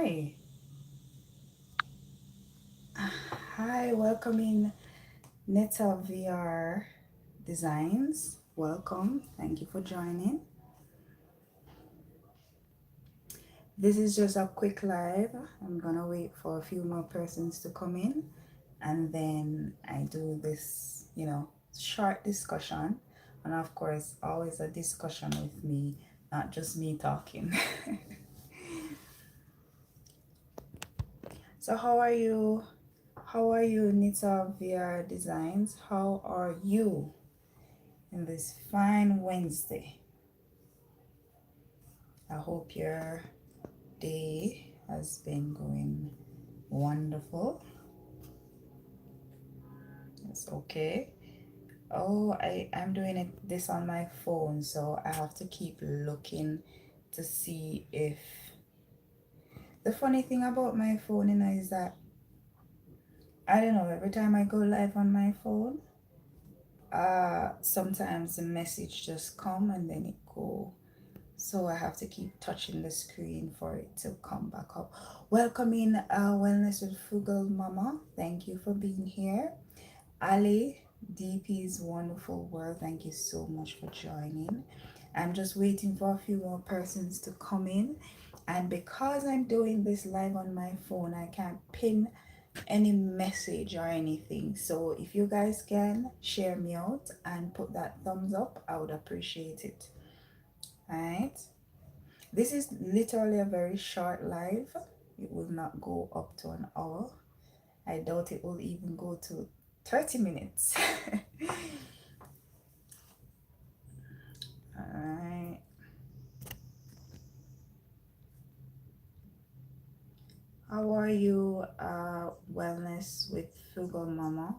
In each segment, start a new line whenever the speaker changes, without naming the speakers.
Hi. Hi, welcome in Neta VR Designs. Welcome. Thank you for joining. This is just a quick live. I'm gonna wait for a few more persons to come in and then I do this, short discussion. And of course, always a discussion with me, not just me talking. So how are you? How are you, Nita VR Designs? How are you in this fine Wednesday? I hope your day has been going wonderful. It's okay. Oh, I'm doing this on my phone, so I have to keep looking to see if the funny thing about my phone, is that I don't know, every time I go live on my phone, sometimes the message just come and then it go. So I have to keep touching the screen for it to come back up. Welcome in Wellness with Frugal Mama. Thank you for being here. Ali, DP's Wonderful World, thank you so much for joining. I'm just waiting for a few more persons to come in. And because I'm doing this live on my phone, I can't pin any message or anything. So if you guys can share me out and put that thumbs up, I would appreciate it. Alright. This is literally a very short live. It will not go up to an hour. I doubt it will even go to 30 minutes. Alright. How are you, Wellness with Frugal Mama?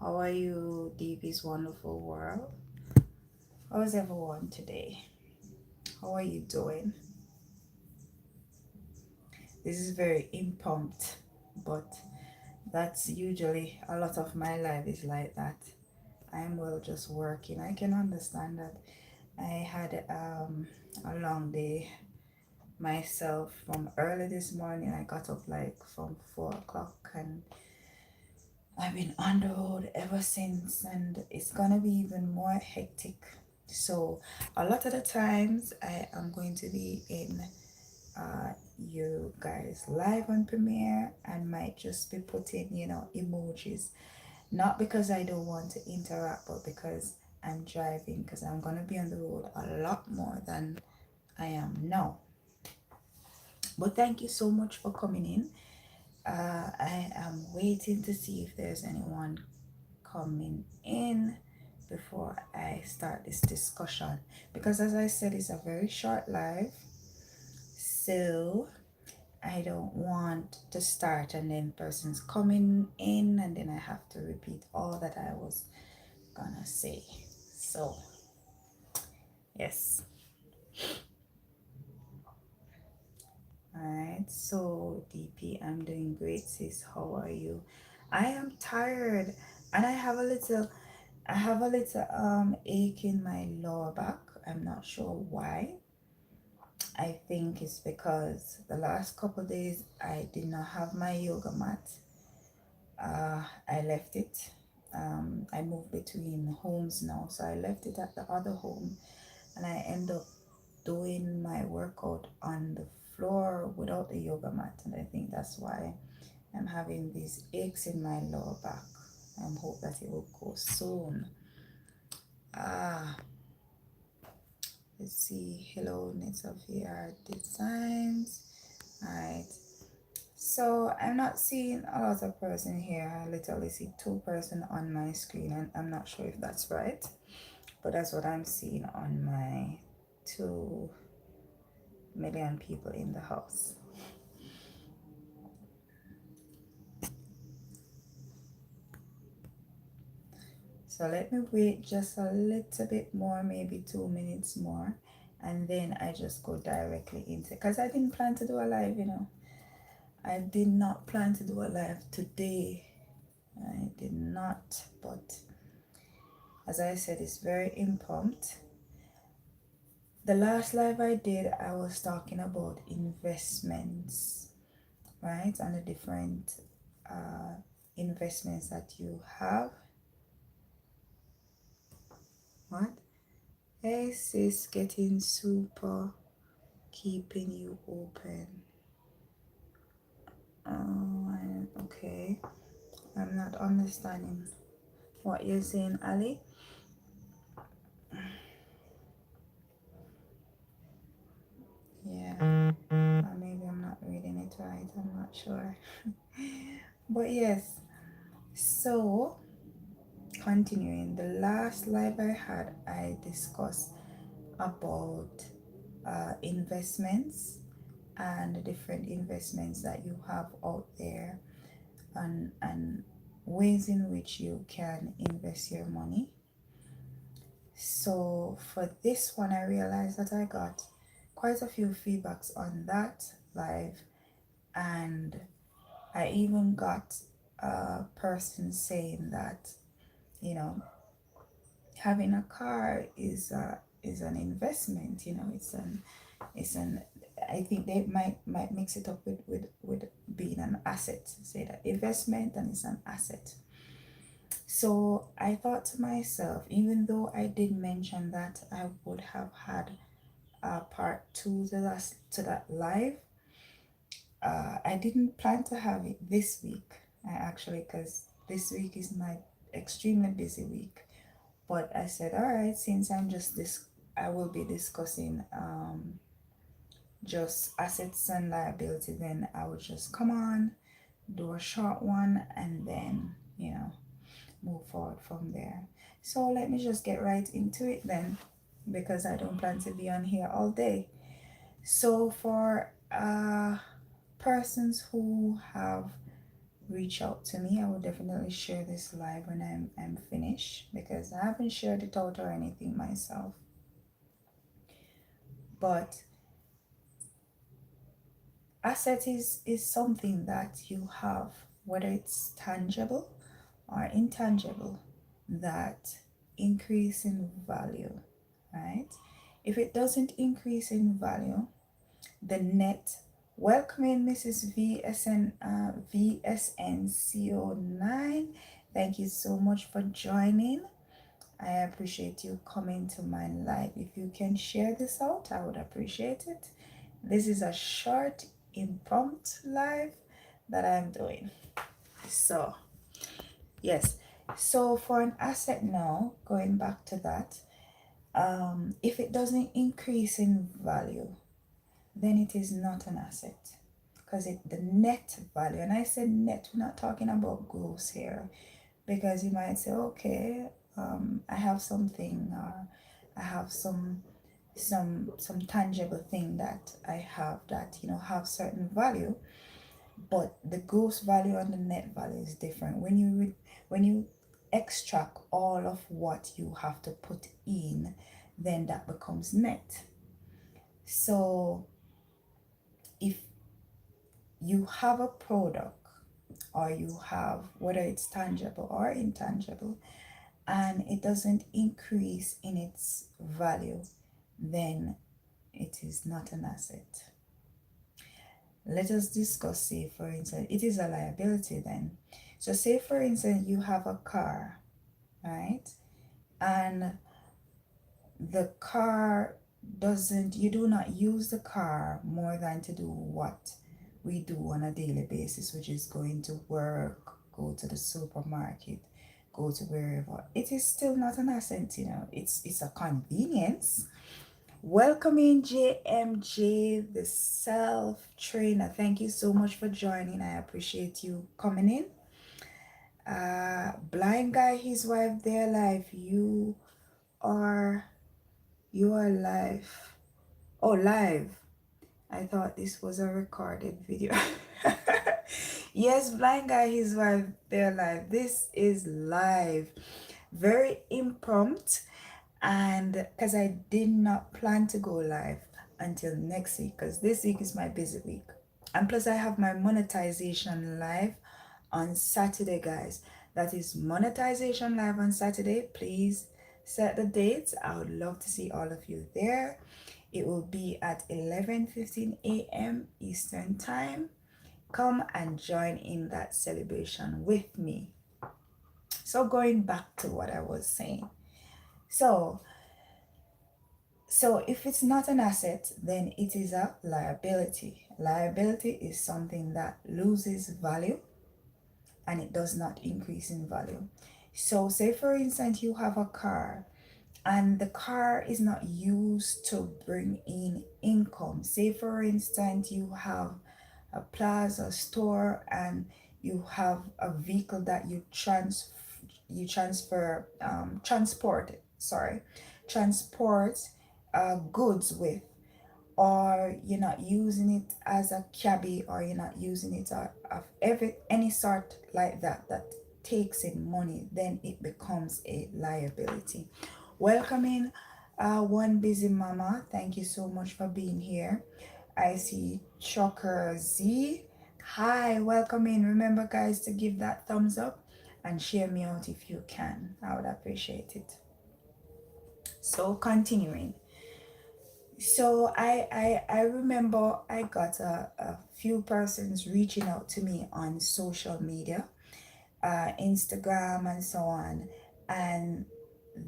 How are you, DB's Wonderful World? How's everyone today? How are you doing? This is very impromptu, but that's usually a lot of my life is like that. I'm well just working. I can understand that. I had a long day myself from early this morning. I got up like from 4 o'clock and I've been on the road ever since, and it's gonna be even more hectic. So a lot of the times I am going to be in you guys live on Premiere and might just be putting, emojis. Not because I don't want to interact, but because I'm driving, because I'm gonna be on the road a lot more than I am now. But thank you so much for coming in. I am waiting to see if there's anyone coming in before I start this discussion, because as I said, it's a very short live, so I don't want to start and then persons coming in and then I have to repeat all that I was gonna say. So yes. Alright, so DP, I'm doing great, sis. How are you? I am tired and I have a little ache in my lower back. I'm not sure why. I think it's because the last couple of days I did not have my yoga mat. I left it. I moved between homes now, so I left it at the other home and I end up doing my workout on the floor without the yoga mat, and I think that's why I'm having these aches in my lower back. I hope that it will go soon. Ah, let's see. Hello, Nets of VR Designs. Alright. So I'm not seeing a lot of person here. I literally see 2 person on my screen, and I'm not sure if that's right, but that's what I'm seeing on my 2 million people in the house. So let me wait just a little bit more, maybe 2 minutes more, and then I just go directly into it. Because I didn't plan to do a live. I did not plan to do a live today. I did not, but as I said, it's very impromptu. The last live I did, I was talking about investments right? On the different investments that you have. What? Hey sis, getting super, keeping you open. Okay, I'm not understanding what you're saying, Ali. Yeah, maybe I'm not reading it right, I'm not sure. But yes, so continuing, the last live I had, I discussed about investments and the different investments that you have out there, and ways in which you can invest your money. So for this one, I realized that I got quite a few feedbacks on that live, and I even got a person saying that, you know, having a car is an investment. You know, it's an I think they might mix it up with being an asset. Say that investment and it's an asset. So I thought to myself, even though I did mention that I would have had a part two to that live, I didn't plan to have it this week. I actually, because this week is my extremely busy week. But I said, all right, since I'm just this, I will be discussing just assets and liability. Then I would just come on, do a short one, and then move forward from there. So let me just get right into it then, because I don't plan to be on here all day. So for persons who have reached out to me, I will definitely share this live when I'm finished, because I haven't shared it out or anything myself. But asset is something that you have, whether it's tangible or intangible, that increase in value, right? If it doesn't increase in value, the net, welcoming Mrs. VSNCO9. Thank you so much for joining. I appreciate you coming to my live. If you can share this out, I would appreciate it. This is a short, impromptu live that I'm doing. So, yes. So, for an asset now, going back to that, if it doesn't increase in value, then it is not an asset, because the net value, and I said net, we're not talking about gross here, because you might say, okay, I have something, or I have some tangible thing that I have that have certain value, but the gross value and the net value is different. When you extract all of what you have to put in, then that becomes net. So if you have a product, or you have, whether it's tangible or intangible, and it doesn't increase in its value, then it is not an asset. Let us discuss, say for instance, it is a liability then. So say for instance you have a car, right? And the car doesn't, you do not use the car more than to do what we do on a daily basis, which is going to work, go to the supermarket, go to wherever. It is still not an asset, it's a convenience. Welcoming JMJ, the self trainer. Thank you so much for joining. I appreciate you coming in. Blind guy, his wife, their life. Are you are live. Oh, live. I thought this was a recorded video. Yes, blind guy, his wife, they're live. This is live. Very impromptu, and because I did not plan to go live until next week, because this week is my busy week. And plus I have my monetization live on Saturday, guys. That is monetization live on Saturday. Please set the dates. I would love to see all of you there. It will be at 11:15 a.m. Eastern time. Come and join in that celebration with me. So going back to what I was saying. So if it's not an asset, then it is a liability. Liability is something that loses value and it does not increase in value. So say for instance you have a car and the car is not used to bring in income. Say for instance you have a plaza store and you have a vehicle that transport goods with, or you're not using it as a cabbie, or you're not using it of any sort like that takes in money, then it becomes a liability. Welcoming one busy mama, thank you so much for being here. I see Choker Z. Hi, welcome in. Remember, guys, to give that thumbs up and share me out if you can. I would appreciate it. So, continuing. So, I remember I got a few persons reaching out to me on social media, Instagram, and so on. And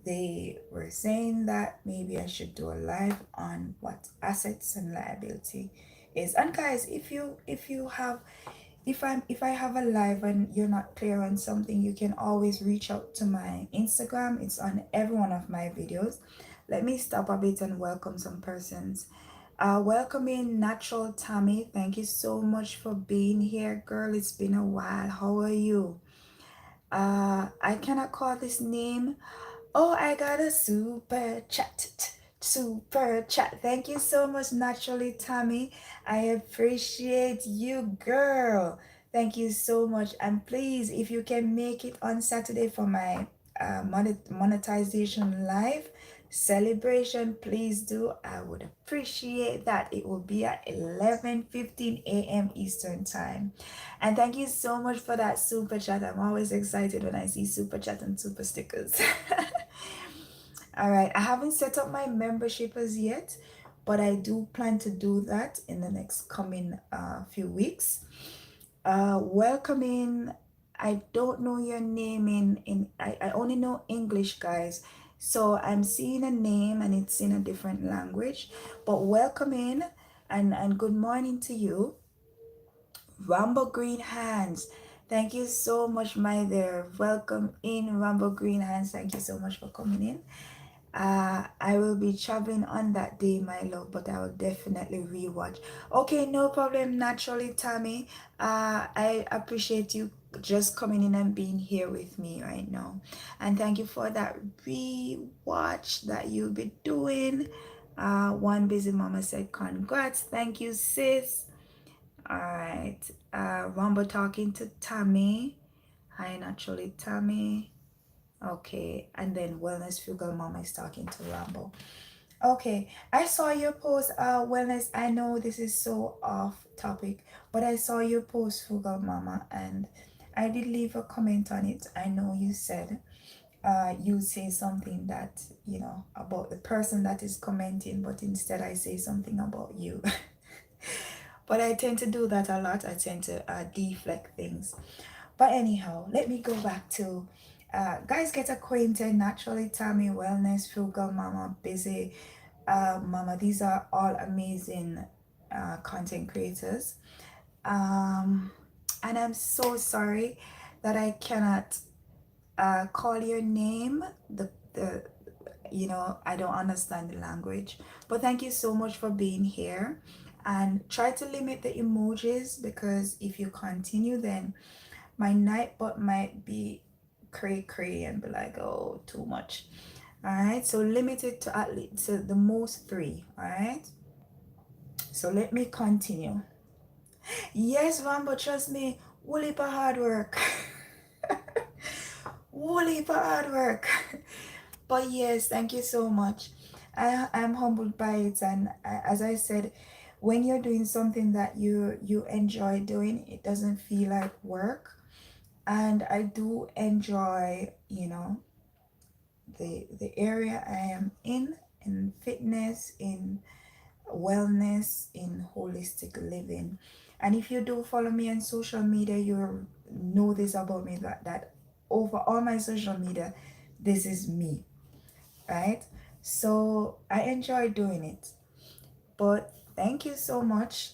they were saying that maybe I should do a live on what assets and liability is. And guys, if you have if I have a live and you're not clear on something, you can always reach out to my Instagram. It's on every one of my videos. Let me stop a bit and welcome some persons. Welcoming Natural Tammy. Thank you so much for being here, girl. It's been a while. How are you? I cannot call this name. Oh, I got a super chat. Super chat. Thank you so much, Naturally Tammy. I appreciate you, girl. Thank you so much. And please, if you can make it on Saturday for my monetization live celebration, please do. I would appreciate that. It will be at 11:15 a.m. Eastern Time. And thank you so much for that super chat. I'm always excited when I see super chat and super stickers. All right, I haven't set up my membership as yet, but I do plan to do that in the next coming few weeks. Welcoming, I don't know your name I only know English, guys. So I'm seeing a name and it's in a different language. But welcoming and good morning to you. Rambo Green Hands. Thank you so much, my dear. Welcome in, Rambo Green Hands. Thank you so much for coming in. I will be traveling on that day, my love, but I will definitely rewatch. Okay, no problem. Naturally, Tammy. I appreciate you just coming in and being here with me right now. And thank you for that rewatch that you'll be doing. One busy mama said, congrats. Thank you, sis. All right. Rumble talking to Tammy. Hi, naturally, Tammy. Okay. And then Wellness Frugal Mama is talking to Rumble. Okay. I saw your post, Wellness. I know this is so off topic, but I saw your post, Frugal Mama, and I did leave a comment on it. I know you said you say something that, about the person that is commenting, but instead I say something about you. But I tend to do that a lot. I tend to deflect things. But anyhow, let me go back to guys get acquainted. Naturally, Tammy, Wellness, Frugal Mama, Busy Mama. These are all amazing content creators. And I'm so sorry that I cannot call your name. I don't understand the language. But thank you so much for being here. And try to limit the emojis, because if you continue, then my nightbot might be cray and be like, oh, too much. All right, so limit it to at least to the most 3. All right, so let me continue. Yes, Rambo, trust me, woolly for hard work. Woolly for hard work. But yes, thank you so much. I'm humbled by it, and as I said, when you're doing something that you enjoy doing, it doesn't feel like work. And I do enjoy, the area I am in fitness, in wellness, in holistic living. And if you do follow me on social media, you know this about me, that over all my social media, this is me, right? So I enjoy doing it. But thank you so much.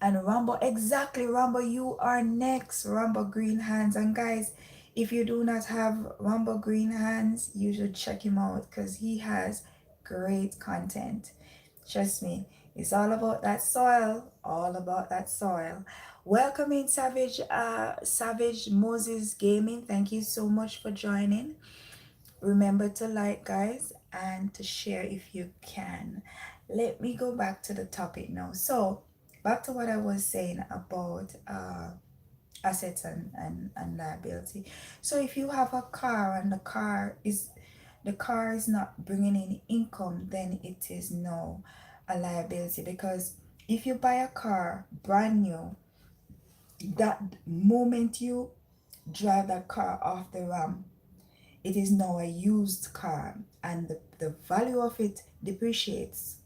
And Rambo, exactly, Rambo, you are next. Rambo Green Hands. And guys, if you do not have Rambo Green Hands, you should check him out because he has great content. Trust me, it's all about that soil. All about that soil. Welcome in Savage Moses Gaming. Thank you so much for joining. Remember to like, guys, and to share if you can. Let me go back to the topic now. So back to what I was saying about assets and liability. So if you have a car and the car is not bringing in income, then it is no a liability, because if you buy a car brand new, that moment you drive that car off the ramp, it is now a used car, and the value of it depreciates.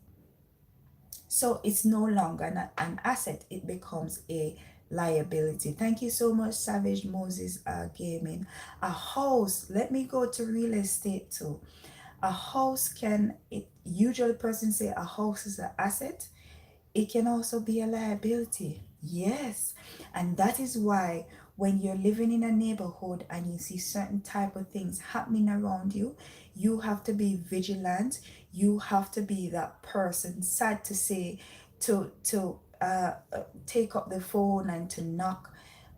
So it's no longer an asset, it becomes a liability. Thank you so much, Savage Moses Gaming. A house, let me go to real estate too. A house can, it usually person say a house is an asset, it can also be a liability. Yes. And that is why when you're living in a neighborhood and you see certain type of things happening around you, you have to be vigilant. You have to be that person, sad to say, to take up the phone and to knock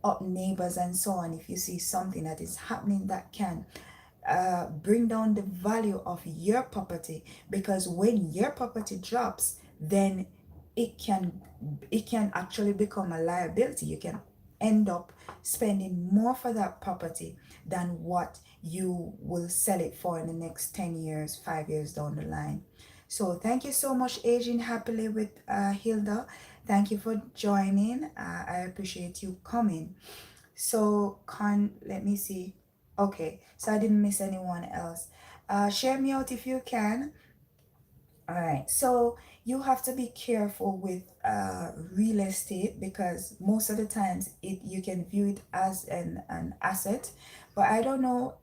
up neighbors and so on if you see something that is happening that can bring down the value of your property. Because when your property drops, then it can it can actually become a liability. You can end up spending more for that property than what you will sell it for in the next 10 years, 5 years down the line. So thank you so much, aging happily with Hilda. Thank you for joining. I appreciate you coming. So let me see. Okay, so I didn't miss anyone else. Share me out if you can. All right, so you have to be careful with real estate, because most of the times you can view it as an asset, but I don't know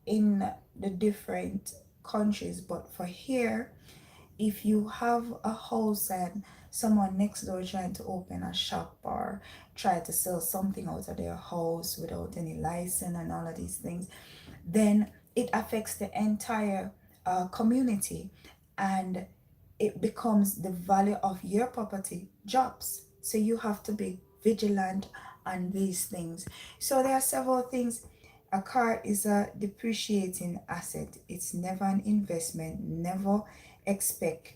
in the different countries, but for here, if you have a house and someone next door trying to open a shop or try to sell something out of their house without any license and all of these things, then it affects the entire community, and it becomes the value of your property drops. So you have to be vigilant on these things. So there are several things. A car is a depreciating asset. It's never an investment. Never expect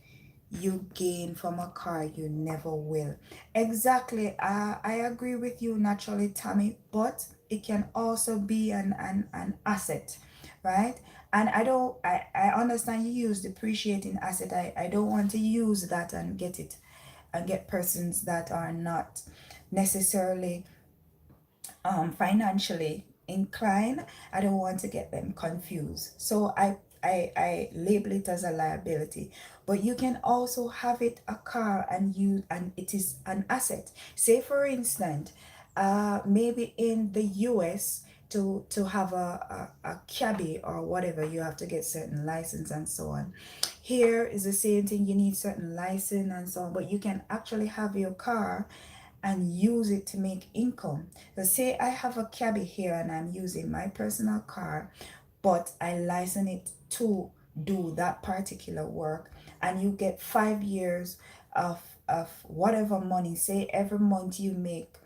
you gain from a car. You never will. Exactly. I agree with you naturally, Tammy, but it can also be an asset, right? And I understand you use depreciating asset. I don't want to use that and get persons that are not necessarily financially inclined. I don't want to get them confused. So I label it as a liability. But you can also have it a car and it is an asset. Say for instance, maybe in the US, to have a cabbie or whatever, you have to get certain license and so on. Here is the same thing, you need certain license and so on, but you can actually have your car and use it to make income. So say I have a cabbie here and I'm using my personal car, but I license it to do that particular work, and you get 5 years of whatever money. Say every month you make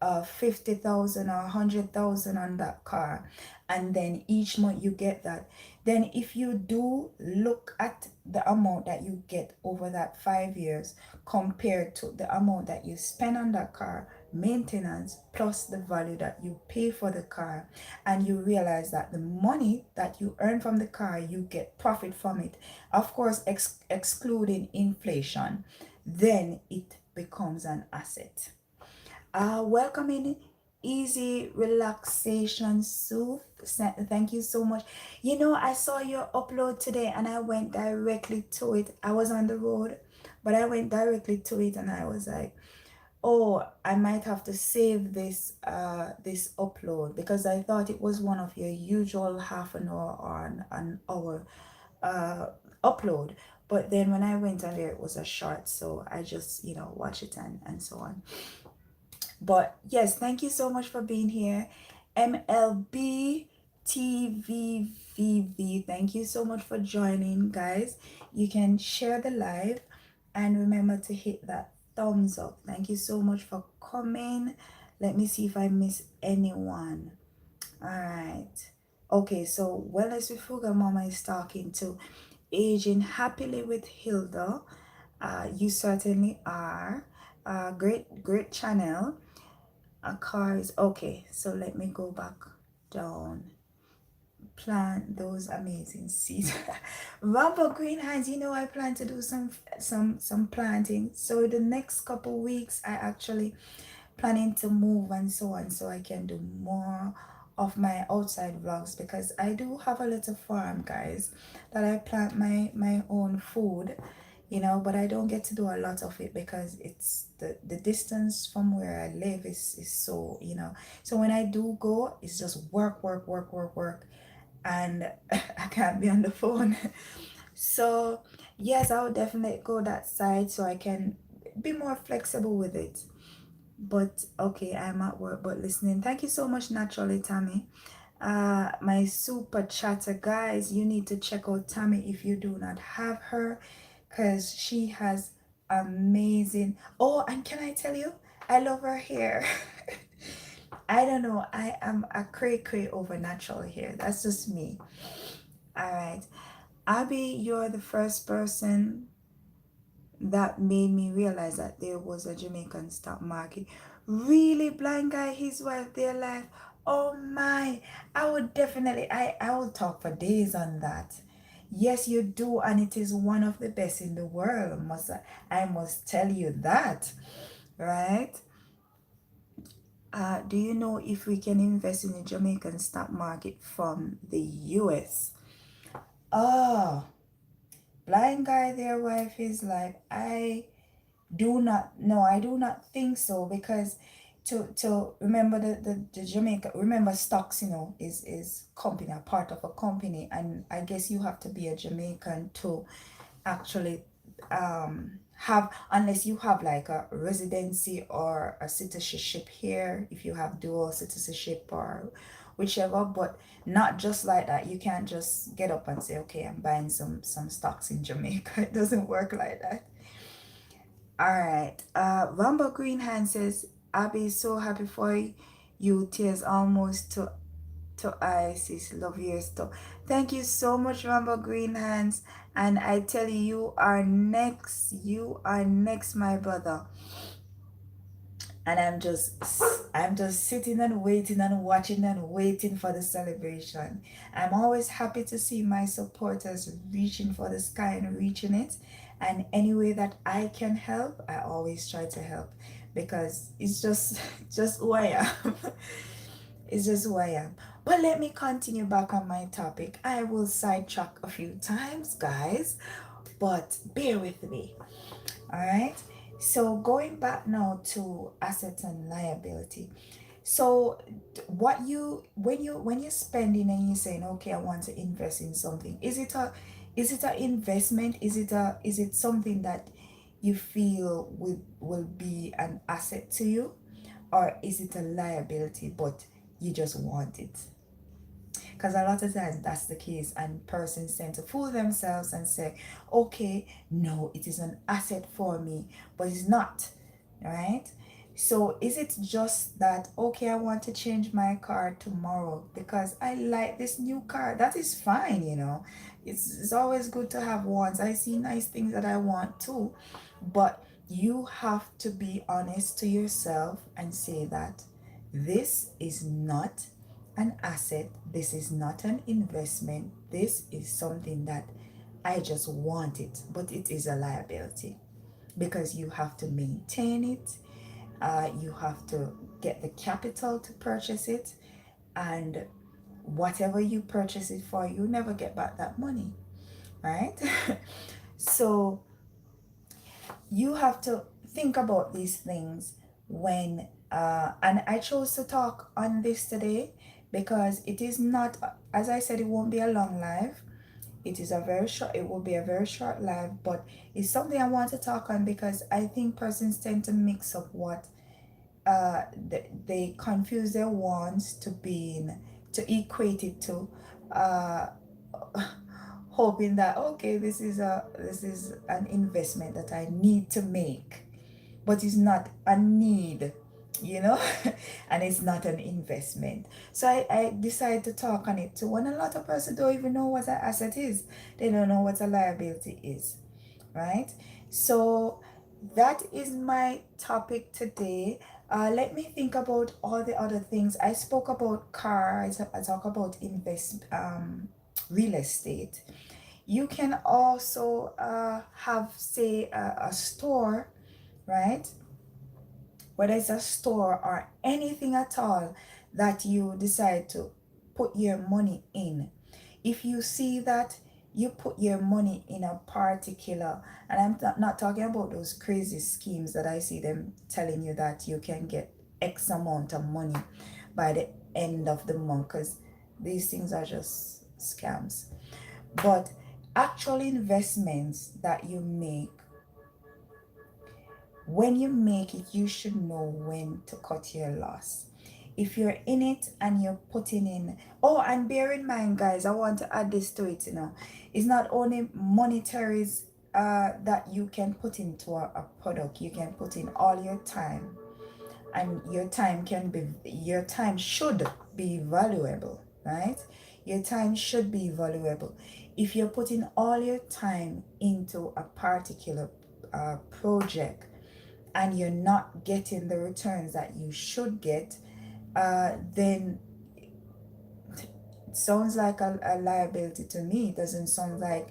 50,000 or 100,000 on that car, and then each month you get that. Then if you do look at the amount that you get over that 5 years compared to the amount that you spend on that car, maintenance plus the value that you pay for the car, and you realize that the money that you earn from the car, you get profit from it, of course excluding inflation, then it becomes an asset. Welcome in Easy Relaxation Soup. Thank you so much. You know, I saw your upload today and I went directly to it. I was on the road, but I went directly to it and I was like, Oh, I might have to save this upload because I thought it was one of your usual half an hour or an hour uh upload. But then when I went on there, it was a short, so I just, watch it and so on. But yes, thank you so much for being here. MLB TVVV, thank you so much for joining, guys. You can share the live and remember to hit that thumbs up. Thank you so much for coming. Let me see if I miss anyone. All right. Okay, so Wellness with Fuga Mama is talking to Aging Happily with Hilda. You certainly are. Great channel. A car is okay. So let me go back down. Plant those amazing seeds. Rubber greenhands, I plan to do some planting. So the next couple weeks I actually planning to move and so on, so I can do more of my outside vlogs because I do have a little farm, guys, that I plant my own food, but I don't get to do a lot of it because it's the distance from where I live is so, so when I do go, it's just work, work, work, work, work, and I can't be on the phone. So yes, I would definitely go that side so I can be more flexible with it. But okay, I'm at work but listening. Thank you so much, Naturally Tammy. My super chatter, guys, you need to check out Tammy if you do not have her, because she has amazing. Oh, and can I tell you, I love her hair. I don't know, I am a cray over natural hair. That's just me. All right, Abby, you're the first person that made me realize that there was a Jamaican stock market. Really, blind guy, his wife, their life. Oh my, I would definitely, I will talk for days on that. Yes, you do, and it is one of the best in the world. I must tell you that, right? Do you know if we can invest in the Jamaican stock market from the US? Oh, blind guy, their wife is like, I do not think so, because to remember the Jamaica, remember stocks, is company, a part of a company, and I guess you have to be a Jamaican to actually have, unless you have like a residency or a citizenship here, if you have dual citizenship or whichever, but not just like that. You can't just get up and say, okay, I'm buying some stocks in Jamaica. It doesn't work like that. All right. Rumble Green Hand says, Abby is so happy for you. Tears almost to eyes. Love your stuff. Thank you so much, Rumble Green Hands. And I tell you, you are next. You are next, my brother. And I'm just sitting and waiting and watching and waiting for the celebration. I'm always happy to see my supporters reaching for the sky and reaching it, and any way that I can help, I always try to help, because it's just just who I am. It's just who I am. But let me continue back on my topic. I will sidetrack a few times, guys, but bear with me. All right, so going back now to assets and liability. So what you when you're spending and you're saying, okay, I want to invest in something, is it a investment, is it something that you feel will be an asset to you, or is it a liability but you just want it? Because a lot of times that's the case, and persons tend to fool themselves and say, okay, no, it is an asset for me, but it's not, right? So is it just that, okay, I want to change my car tomorrow because I like this new car? That is fine, it's always good to have wants. I see nice things that I want too, but you have to be honest to yourself and say that this is not an asset, this is not an investment, this is something that I just want it, but it is a liability, because you have to maintain it, you have to get the capital to purchase it, and whatever you purchase it for, you never get back that money, right? So you have to think about these things when and I chose to talk on this today because it is not, as I said, it won't be a long live. It is a very short, it will be a very short live, but it's something I want to talk on because I think persons tend to mix up what they confuse their wants to being, to equate it to uh hoping that okay, this is an investment that I need to make, but it's not a need, you know. And it's not an investment. So I decided to talk on it too, when a lot of persons don't even know what an asset is. They don't know what a liability is, right? So that is my topic today. Let me think about all the other things. I spoke about car. I talk about real estate. You can also have, say, a store, right? Whether it's a store or anything at all that you decide to put your money in. If you see that you put your money in a particular, and I'm not talking about those crazy schemes that I see them telling you that you can get X amount of money by the end of the month, because these things are just scams. But actual investments that you make, when you make it, you should know when to cut your loss. If you're in it and you're putting in, oh, and bear in mind, guys, I want to add this to it, it's not only monetaries that you can put into a product. You can put in all your time, and your time should be valuable, right? Your time should be valuable. If you're putting all your time into a particular project, and you're not getting the returns that you should get, then it sounds like a liability to me. It doesn't sound like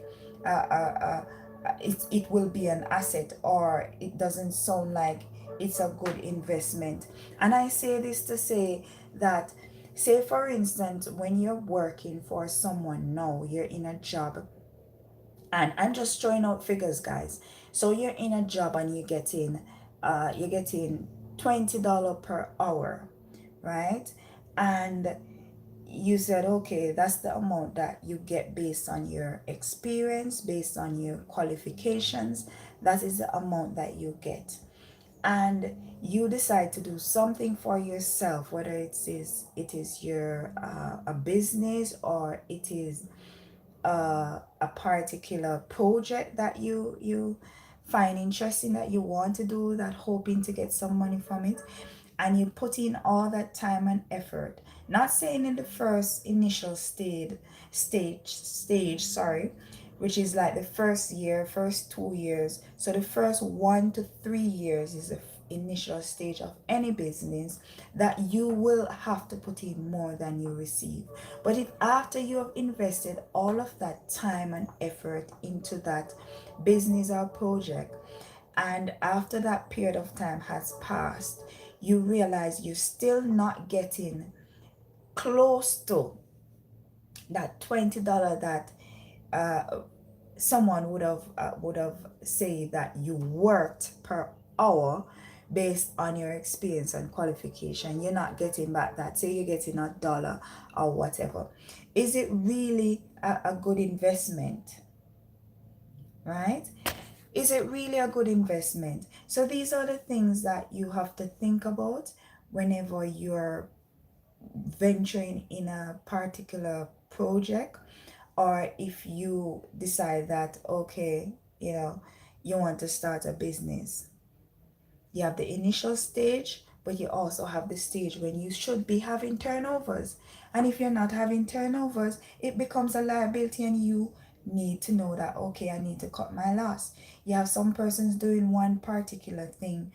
it will be an asset, or it doesn't sound like it's a good investment. And I say this to say that, say for instance, when you're working for someone now, you're in a job, and I'm just throwing out figures, guys. So you're in a job and you're getting $20 per hour, right? And you said, okay, that's the amount that you get based on your experience, based on your qualifications. That is the amount that you get. And you decide to do something for yourself, whether it is your a business, or it is a particular project that you find interesting, that you want to do, that hoping to get some money from it, and you put in all that time and effort. Not saying in the first initial stage, sorry, which is like the first year, first 2 years. So the first 1 to 3 years is the initial stage of any business, that you will have to put in more than you receive. But if after you have invested all of that time and effort into that business or project, and after that period of time has passed, you realize you're still not getting close to that $20 that someone would have said that you worked per hour, based on your experience and qualification. You're not getting back that. Say you're getting $1 or whatever. Is it really a good investment, right? Is it really a good investment? So these are the things that you have to think about whenever you're venturing in a particular project, or if you decide that, okay, you want to start a business. You have the initial stage, but you also have the stage when you should be having turnovers. And if you're not having turnovers, it becomes a liability, and you need to know that, okay, I need to cut my loss. You have some persons doing one particular thing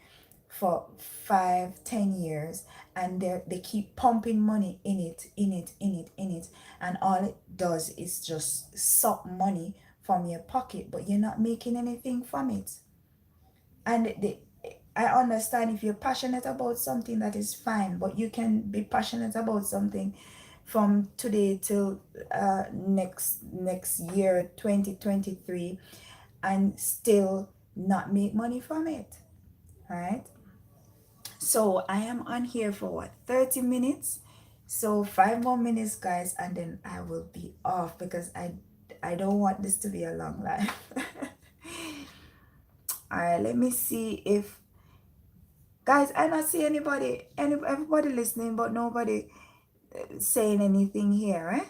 for 5, 10 years, and they keep pumping money in it, and all it does is just suck money from your pocket, but you're not making anything from it. And I understand, if you're passionate about something, that is fine, but you can be passionate about something from today till next year, 2023, and still not make money from it, right? So I am on here for what, 30 minutes? So 5 more minutes, guys, and then I will be off because I don't want this to be a long life. All right, let me see if, guys, I don't see everybody listening, but nobody saying anything here, right?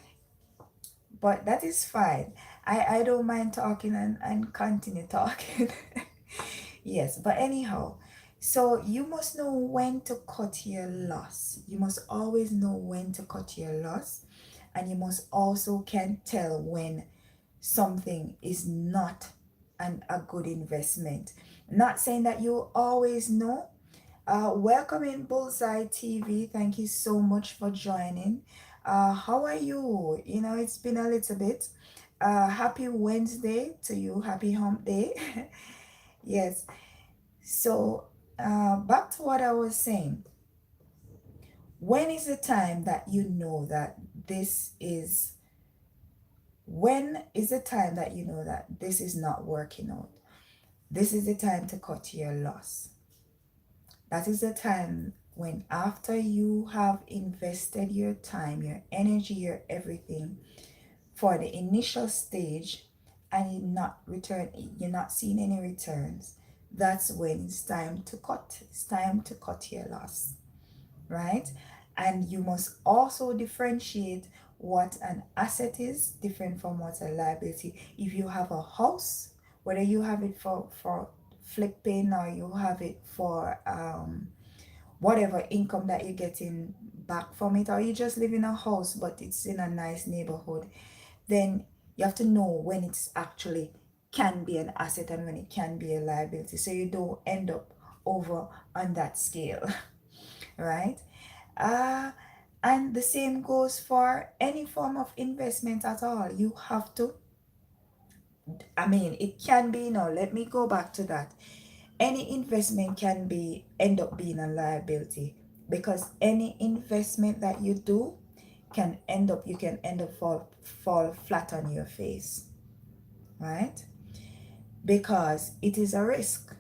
But that is fine. I don't mind talking and continue talking. Yes, but anyhow, so you must know when to cut your loss. You must always know when to cut your loss, and you must also can tell when something is not a good investment. Not saying that you always know. Welcome in Bullseye TV. Thank you so much for joining. How are you? You know, it's been a little bit. Happy Wednesday to you. Happy hump day. Yes. So, back to what I was saying. When is the time that you know that this is, when is the time that you know that this is not working out? This is the time to cut your loss. That is the time when, after you have invested your time, your energy, your everything for the initial stage, and you're not seeing any returns, that's when it's time to cut. It's time to cut your loss, right? And you must also differentiate what an asset is different from what a liability. If you have a house, whether you have it for flipping, or you have it for whatever income that you're getting back from it, or you just live in a house but it's in a nice neighborhood, then you have to know when it's actually can be an asset and when it can be a liability, so you don't end up over on that scale. Right? uh and the same goes for any form of investment at all. You have to, I mean, it can be, no, let me go back to that. Any investment can be end up being a liability, because any investment that you do can end up, you can end up fall flat on your face, right? Because it is a risk.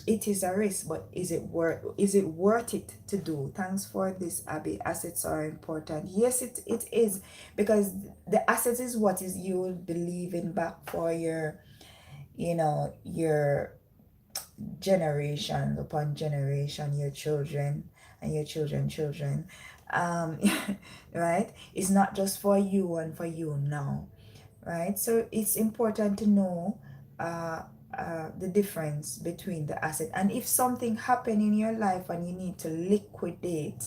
It is a risk, but is it worth it to do? Thanks for this, Abby. Assets are important. Yes, it is, because the assets is what is you will be leaving back for your, your generation upon generation, your children and your children. um right? It's not just for you and for you now, right? So it's important to know uh the difference between the asset, and if something happened in your life and you need to liquidate,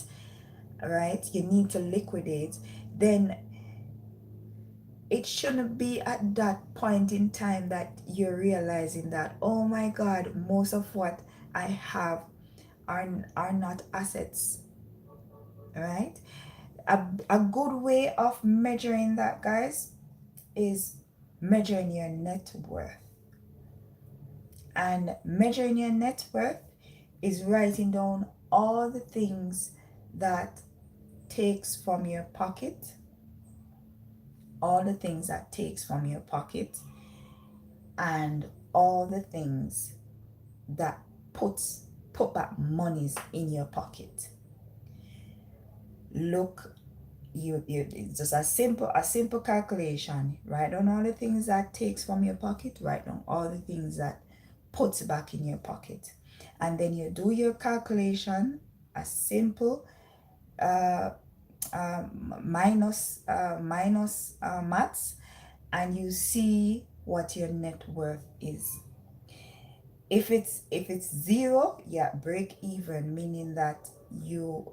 right, you need to liquidate, then it shouldn't be at that point in time that you're realizing that, oh my God, most of what I have are not assets, right? A good way of measuring that, guys, is measuring your net worth. And measuring your net worth is writing down all the things that takes from your pocket, all the things that takes from your pocket, and all the things that put back monies in your pocket. Look, you it's just a simple calculation. Write down all the things that takes from your pocket, write down all the things that puts back in your pocket, and then you do your calculation, a simple uh, minus maths, and you see what your net worth is. If it's zero, yeah, break even, meaning that you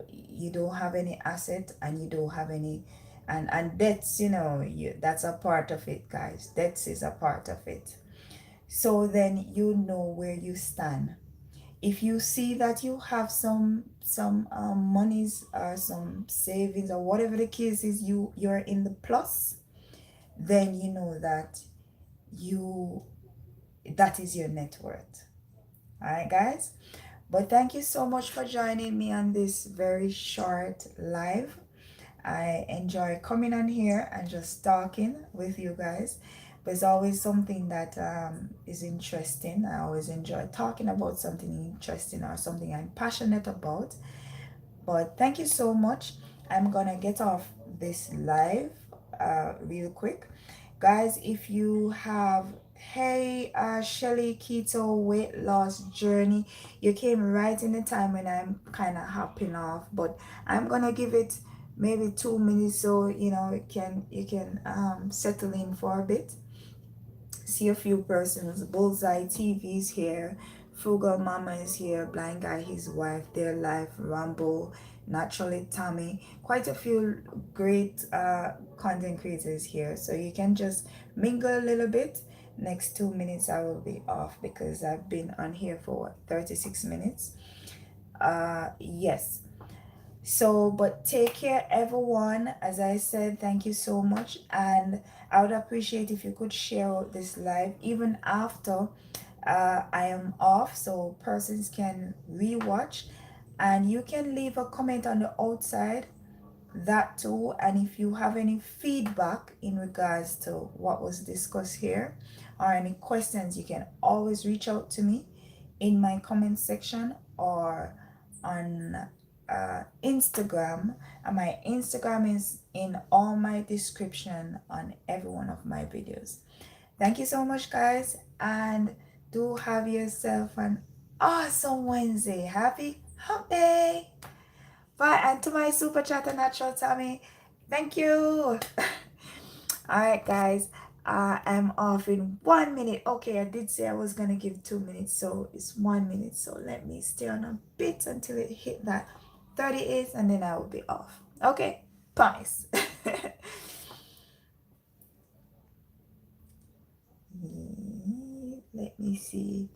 don't have any asset and you don't have any, and debts, that's a part of it, guys. Debts is a part of it. So then you know where you stand. If you see that you have some monies or some savings or whatever the case is, you're in the plus, then you know that you that is your net worth. All right, guys. But thank you so much for joining me on this very short live. I enjoy coming on here and just talking with you guys. But it's always something that is interesting. I always enjoy talking about something interesting or something I'm passionate about. But thank you so much. I'm gonna get off this live real quick. Guys, if you have, hey, Shelly, keto weight loss journey, you came right in the time when I'm kind of hopping off, but I'm gonna give it maybe 2 minutes so you can settle in for a bit, see a few persons. Bullseye TV is here, Frugal Mama is here, Blind Guy, his wife, Their Life, Rambo, Naturally Tommy, quite a few great content creators here. So you can just mingle a little bit. Next 2 minutes I will be off because I've been on here for what, 36 minutes. Yes, so, but take care, everyone. As I said, thank you so much. And I would appreciate if you could share out this live even after I am off so persons can rewatch. And you can leave a comment on the outside, that too. And if you have any feedback in regards to what was discussed here or any questions, you can always reach out to me in my comment section or on Instagram. And my Instagram is in all my description on every one of my videos. Thank you so much, guys, and do have yourself an awesome Wednesday. Happy hump day. Bye. And to my super chat and natural Tommy, thank you. All right, guys. I'm off in 1 minute. Okay, I did say I was gonna give 2 minutes, so it's 1 minute. So let me stay on a bit until it hit that 38, and then I will be off. Okay, promise. Let me see.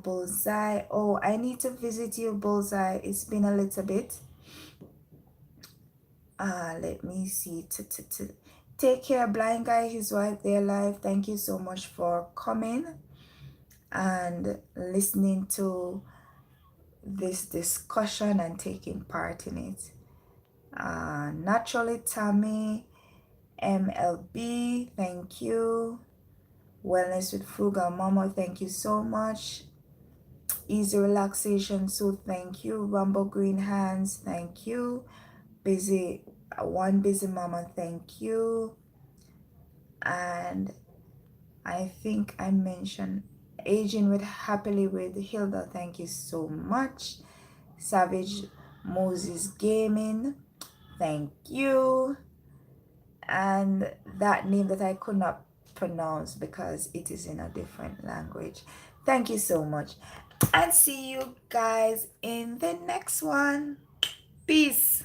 Bullseye. Oh, I need to visit you, Bullseye. It's been a little bit. Let me see. Take care, Blind Guy, his wife, Their Life. Thank you so much for coming and listening to this discussion and taking part in it. Naturally Tammy, MLB, thank you. Wellness with Frugal Mama, thank you so much. Easy Relaxation, so thank you. Rumble Green Hands, thank you. Busy Mama, thank you. And I think I mentioned Aging with Happily with Hilda, thank you so much. Savage Moses Gaming, thank you. And that name that I could not pronounce because it is in a different language, thank you so much. And see you guys in the next one. Peace.